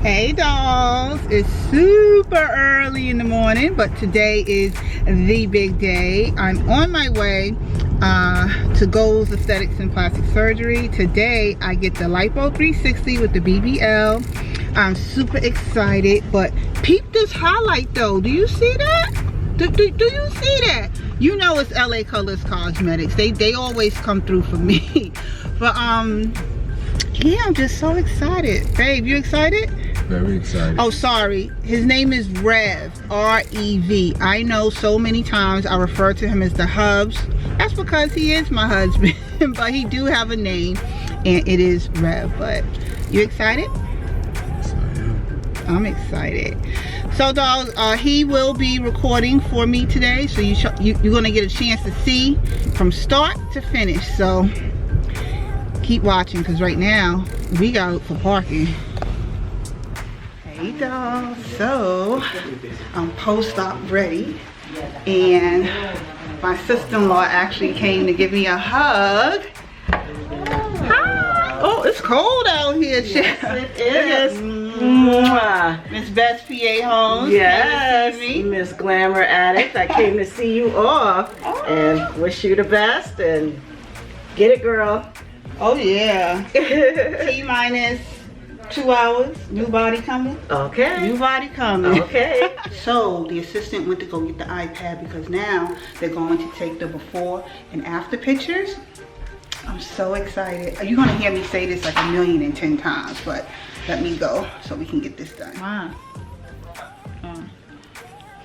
Hey dolls, it's super early in the morning, but today is the big day. I'm on my way to Goals Aesthetics and Plastic Surgery. Today I get the LIPO 360 with the BBL. I'm super excited, but peep this highlight though. Do you see that? Do you see that? You know it's LA Colors Cosmetics. They always come through for me. But yeah, I'm just so excited. Babe, you excited? Very excited. Oh, sorry. His name is Rev, R-E-V. I know so many times I refer to him as the Hubs. That's because he is my husband, but he do have a name, and it is Rev. But you excited? Yes, I am. I'm excited. So, dolls, he will be recording for me today, so you're gonna get a chance to see from start to finish. So, keep watching, because right now we gotta look for parking. Hey dolls, so I'm post-op ready, and my sister-in-law actually came to give me a hug. Hi. Oh, it's cold out here. Yes, it is. Mwah. Miss Beth's PA Holmes. Yes, Miss Glamour Addict. I came to see you off and wish you the best and get it, girl. Oh yeah. T-minus 2 hours. New body coming. Okay. New body coming. Okay. So the assistant went to go get the iPad because now they're going to take the before and after pictures. I'm so excited. You're gonna hear me say this like 1,010,000 times, but let me go so we can get this done. Wow.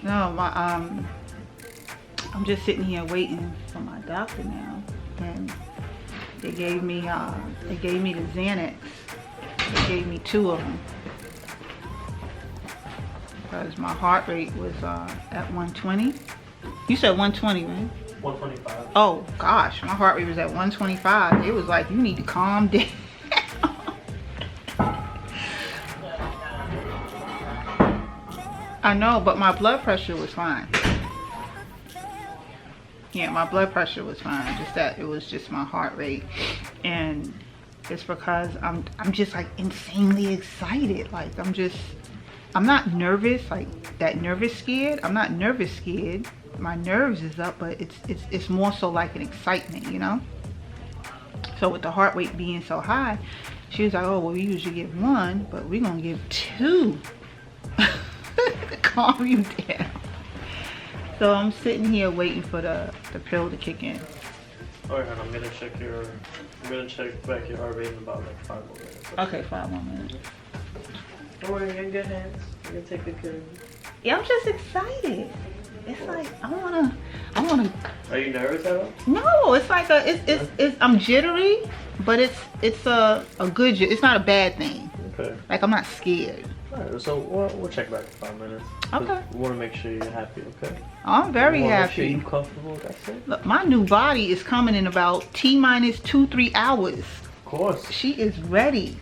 No, I'm just sitting here waiting for my doctor now, and they gave me the Xanax. They gave me 2 of them because my heart rate was at 120. You said 120, right? 125. Oh gosh, my heart rate was at 125. It was like, you need to calm down. I know, but my blood pressure was fine. Yeah, my blood pressure was fine. Just that it was just my heart rate, and it's because I'm just like insanely excited. Like I'm not nervous, like that nervous scared. I'm not nervous scared. My nerves is up, but it's more so like an excitement, you know. So with the heart rate being so high, she was like, oh well, we usually give 1, but we're gonna give 2 to calm you down. So I'm sitting here waiting for the pill to kick in. Alright, I'm gonna check back your RV in about like 5 more minutes. Okay, 5 more minutes. Don't worry, you're in good hands. You're gonna take good care of you. Yeah, I'm just excited. It's like I wanna. Are you nervous at all? No, it's like I'm jittery, but it's a good. It's not a bad thing. Okay. Like I'm not scared. Alright, so we'll check back in 5 minutes. Okay. We want to make sure you're happy, okay? I'm very Make happy. sure you're comfortable. That's it. Look, my new body is coming in about T-minus 2-3 hours. Of course. She is ready.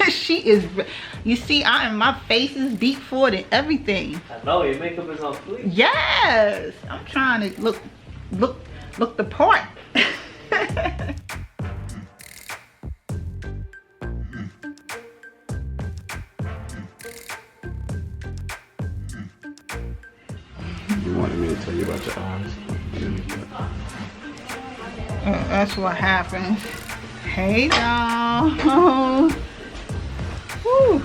She is. You see, my face is beat forward and everything. I know your makeup is on fleek. Yes, I'm trying to look the part. You wanted me to tell you about your eyes? That's what happened. Hey, doll. Woo.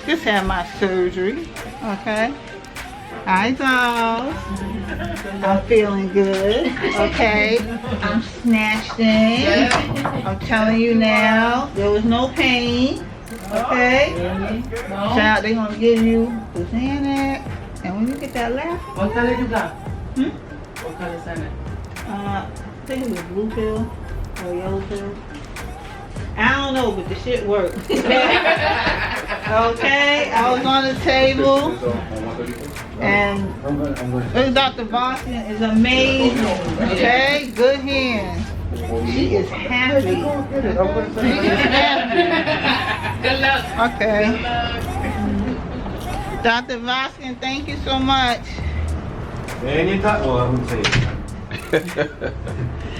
Just had my surgery. Okay. Hi, dolls. I'm feeling good. Okay. I'm snatched in. I'm telling you now, there was no pain. Okay. Child, they're gonna give you the Xanax, and when you get that laugh. What color you got? What color is that? I think it was blue pill or yellow pill. I don't know, but the shit worked. Okay, I was on the table, and Dr. Voskin is amazing. Okay, good hands. She is happy. She is happy. Good luck. Okay. Dr. Voskin, thank you so much. Anytime. Oh, I would say.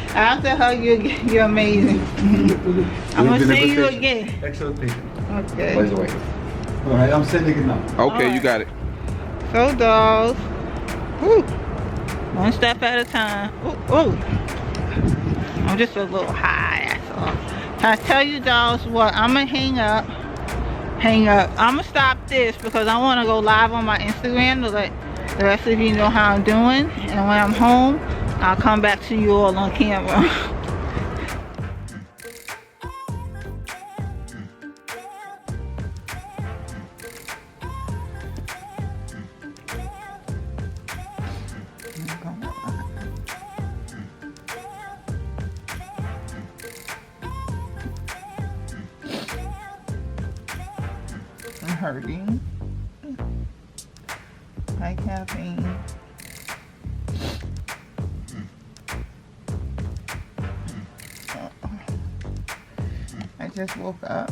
I have to hug you again. You're amazing. I'm gonna see you again. Excellent patient. Okay. Where's the way? Alright, I'm sending it now. Okay, you got it. So dolls. Woo. One step at a time. Ooh. I'm just a little high, that's all. Can I tell you dolls what? I'm gonna hang up. I'm gonna stop this because I want to go live on my Instagram to let the rest of you know how I'm doing. And when I'm home, I'll come back to you all on camera. I'm hurting. High caffeine. I just woke up.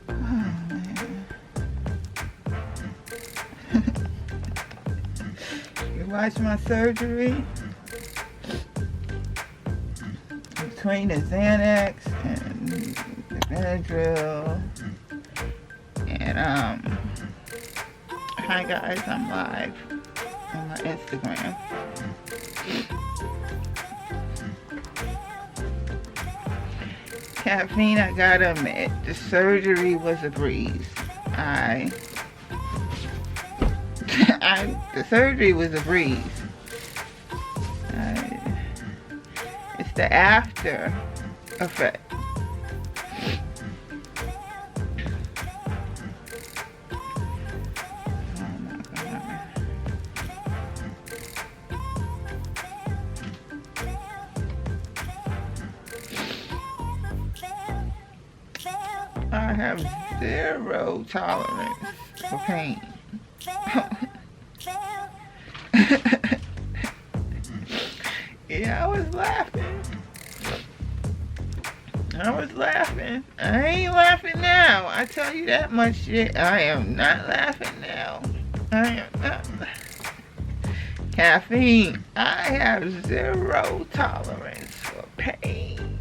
Oh, man. You watched my surgery? Between the Xanax and the Benadryl and hi guys, I'm live on my Instagram. Caffeine, I gotta admit, the surgery was a breeze. The surgery was a breeze. It's the after effect. Oh my God. I have zero tolerance for pain. Yeah, I was laughing. I ain't laughing now. I tell you that much shit. I am not laughing now. I am not. Caffeine. I have zero tolerance for pain.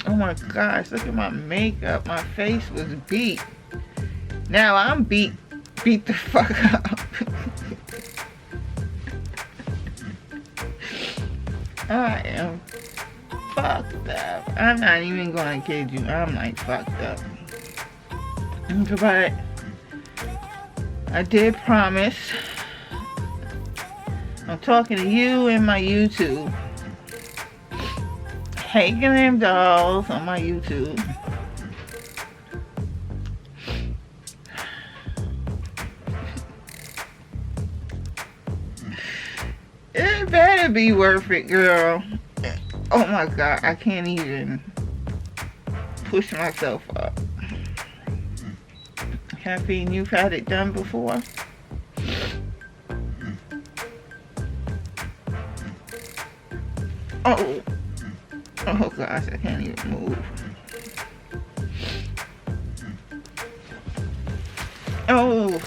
Oh my gosh, look at my makeup. My face was beat. Now I'm beat the fuck up. I am fucked up. I'm not even gonna kid you. I'm like fucked up. But I did promise. I'm talking to you in my YouTube. Hey Glam Dolls on my YouTube. It better be worth it, girl. Oh my God, I can't even push myself up. Caffeine, you've had it done before? Oh gosh, I can't even move. Oh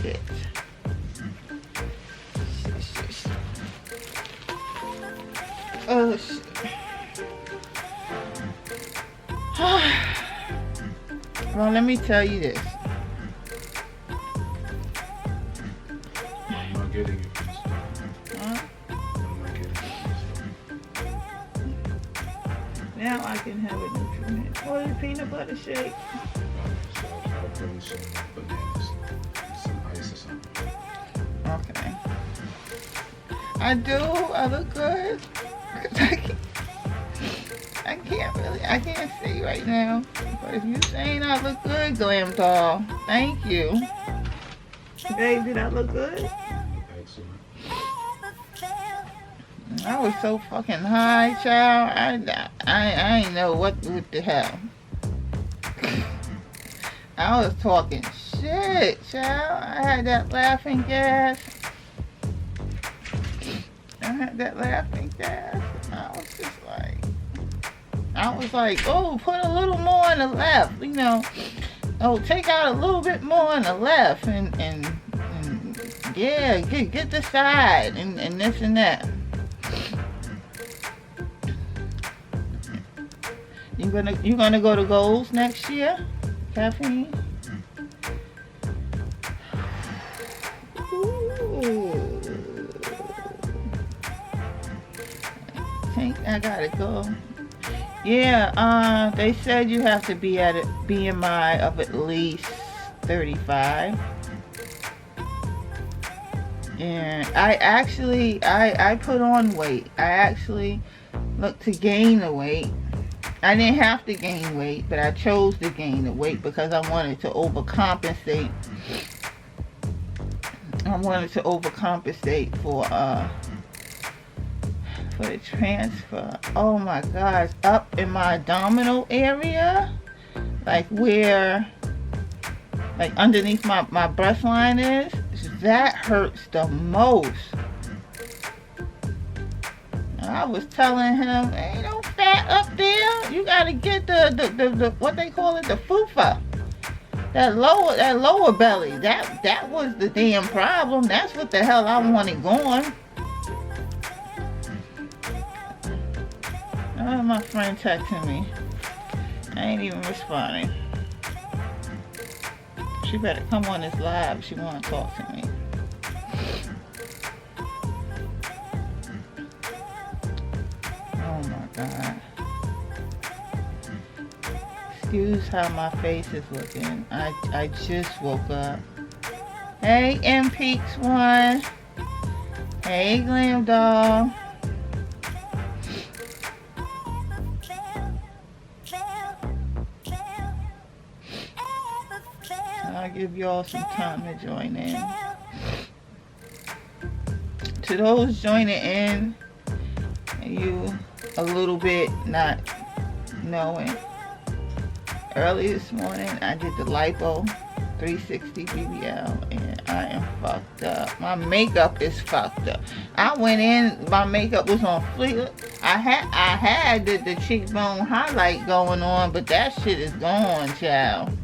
shit. Oh shit. Well, let me tell you this. I'm not getting it. Huh? I'm not getting it. Now I can have a nutrient. Or a peanut butter shake. So I'll put in some bananas and some ice or something. Okay. I do. I look good. I can't see right now. But if you're saying I look good, Glam Doll, thank you. Babe, did I look good? Excellent. I was so fucking high, child. I ain't know what the hell. I was talking shit, child. I had that laughing gas. I was like, oh, put a little more on the left, you know. Oh, take out a little bit more on the left, and Yeah, get the side and this and that. You gonna go to goals next year, caffeine? Ooh. I gotta go. Yeah, they said you have to be at a BMI of at least 35. And I put on weight. I actually looked to gain the weight. I didn't have to gain weight, but I chose to gain the weight because I wanted to overcompensate. I wanted to overcompensate for the transfer. Oh my gosh, up in my abdominal area, like where, like underneath my breast line is, that hurts the most. I was telling him, ain't no fat up there. You gotta get the what they call it, the fupa. That lower belly. That was the damn problem. That's what the hell I wanted going. Oh, my friend texting me. I ain't even responding. She better come on this live if she wanna talk to me. God. Excuse how my face is looking. I just woke up. Hey, M Peaks One. Hey, Glam Doll. I'll give y'all some time to join in. To those joining in, you a little bit not knowing, early this morning I did the LIPO 360 BBL and I am fucked up. My makeup is fucked up. I went in, my makeup was on fleek. I had the cheekbone highlight going on, but that shit is gone, child.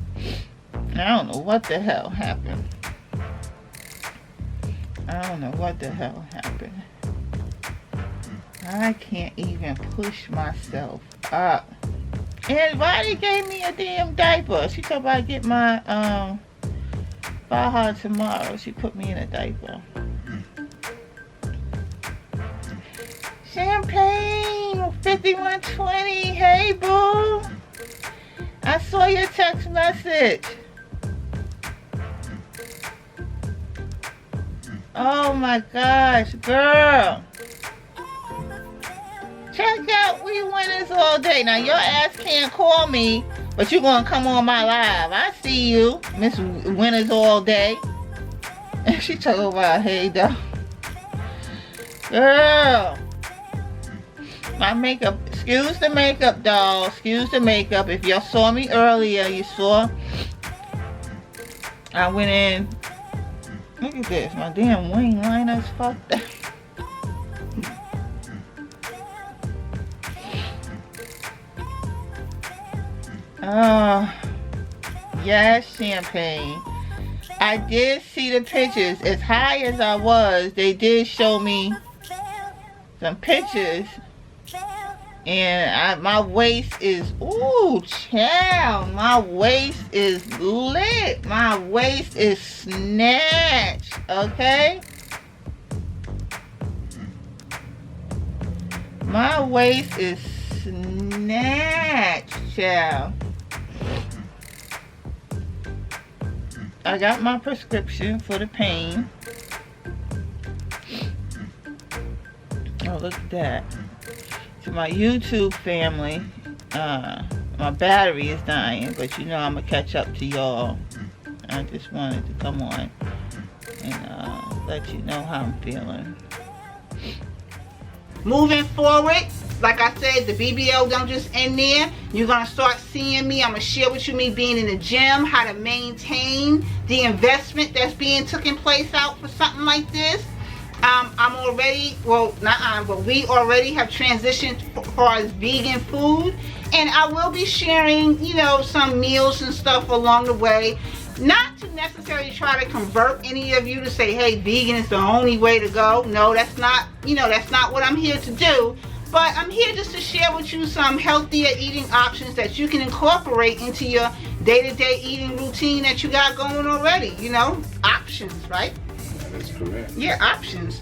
I don't know what the hell happened. I don't know what the hell happened. I can't even push myself up. And why they gave me a damn diaper? She told me I'd get my Baja tomorrow. She put me in a diaper. Champagne 5120. Hey boo. I saw your text message. Oh my gosh, girl. Check out We Winners All Day. Now your ass can't call me, but you gonna come on my live. I see you, Miss Winners All Day. And she talking about, hey though. Girl. My makeup, excuse the makeup, doll. Excuse the makeup. If y'all saw me earlier, you saw I went in. Look at this. My damn wing liner's fucked up. Oh, yes, Champagne. I did see the pictures. As high as I was, they did show me some pictures. And my waist is, ooh, child. My waist is lit. My waist is snatched, okay? My waist is snatched, child. I got my prescription for the pain. Oh, look at that. To my YouTube family, my battery is dying, but you know I'm gonna catch up to y'all. I just wanted to come on and let you know how I'm feeling. Moving forward, like I said, the BBL don't just end there. You're gonna start seeing me. I'm gonna share with you me being in the gym, how to maintain the investment that's being taken place out for something like this. I'm already, well, but we already have transitioned as far as vegan food, and I will be sharing, you know, some meals and stuff along the way. Not to necessarily try to convert any of you to say, hey, vegan is the only way to go. No, that's not, you know, that's not what I'm here to do. But I'm here just to share with you some healthier eating options that you can incorporate into your day-to-day eating routine that you got going already. You know, options, right? That is correct. Yeah, options.